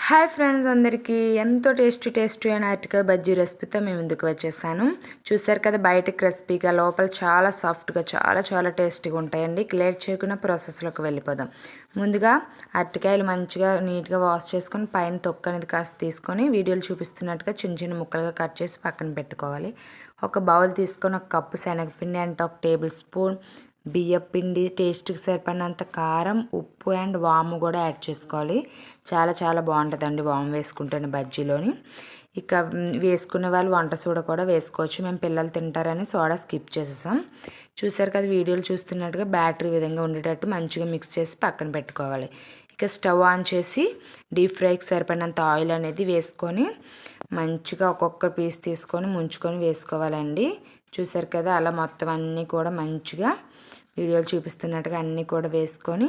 Hi friends, అందరికీ ఎంతో tasty అయిన అరటికాయ బజ్జీ రెసిపీతో మేము ముందుకు వచ్చేసాను. చూసారు కదా, బయట క్రిస్పీగా లోపల చాలా సాఫ్ట్గా చాలా టేస్టీగా ఉంటాయండి. లేట్ చేయకుండా ప్రాసెస్లోకి వెళ్ళిపోదాం. ముందుగా అరటికాయలు మంచిగా నీట్గా వాష్ చేసుకొని పైన తొక్క అనేది కాస్త తీసుకొని వీడియోలు చూపిస్తున్నట్టుగా చిన్న ముక్కలుగా కట్ చేసి పక్కన పెట్టుకోవాలి. ఒక బౌల్ తీసుకొని ఒక కప్పు శనగపిండి అంటే 1 టేబుల్ స్పూన్ బియ్యపిండి, టేస్ట్కి సరిపడినంత కారం, ఉప్పు అండ్ వాము కూడా యాడ్ చేసుకోవాలి. చాలా బాగుంటుందండి వాము వేసుకుంటేనే బజ్జీలోని. ఇక వేసుకునే వాళ్ళు వంట సోడా కూడా వేసుకోవచ్చు. మేము పిల్లలు తింటారని సోడా స్కిప్ చేసేసాం. చూసారు కదా, వీడియోలు చూస్తున్నట్టుగా బ్యాటరీ విధంగా ఉండేటట్టు మంచిగా మిక్స్ చేసి పక్కన పెట్టుకోవాలి. ఇక స్టవ్ ఆన్ చేసి డీప్ ఫ్రైకి సరిపడినంత ఆయిల్ అనేది వేసుకొని మంచిగా ఒక్కొక్క పీస్ తీసుకొని ముంచుకొని వేసుకోవాలండి. చూసారు కదా, అలా మొత్తం అన్నీ కూడా మంచిగా వీడియోలు చూపిస్తున్నట్టుగా అన్నీ కూడా వేసుకొని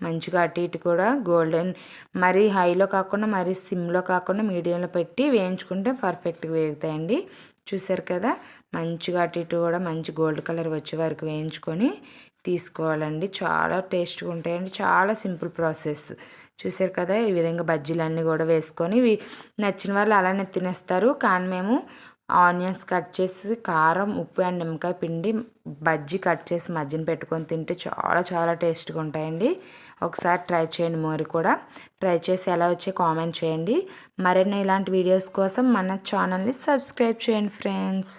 మంచిగా అటు ఇటు కూడా గోల్డెన్, మరీ హైలో కాకుండా మరీ సిమ్లో కాకుండా మీడియంలో పెట్టి వేయించుకుంటే పర్ఫెక్ట్గా వేగుతాయండి. చూసారు కదా, మంచిగా అటు ఇటు కూడా మంచి గోల్డ్ కలర్ వచ్చే వరకు వేయించుకొని తీసుకోవాలండి. చాలా టేస్ట్గా ఉంటాయండి. చాలా సింపుల్ ప్రాసెస్. చూసారు కదా, ఈ విధంగా బజ్జీలన్నీ కూడా వేసుకొని నచ్చిన వాళ్ళు అలానే తినేస్తారు. కానీ మేము ఆనియన్స్ కట్ చేసి కారం, ఉప్పు అండ్ నిమ్మకాయ పిండి బజ్జీ కట్ చేసి మధ్యన పెట్టుకొని తింటే చాలా టేస్ట్గా ఉంటాయండి. ఒకసారి ట్రై చేయండి. మోరి కూడా ట్రై చేసి ఎలా వచ్చే కామెంట్ చేయండి. మరిన్ని ఇలాంటి వీడియోస్ కోసం మన ఛానల్ని సబ్స్క్రైబ్ చేయండి ఫ్రెండ్స్.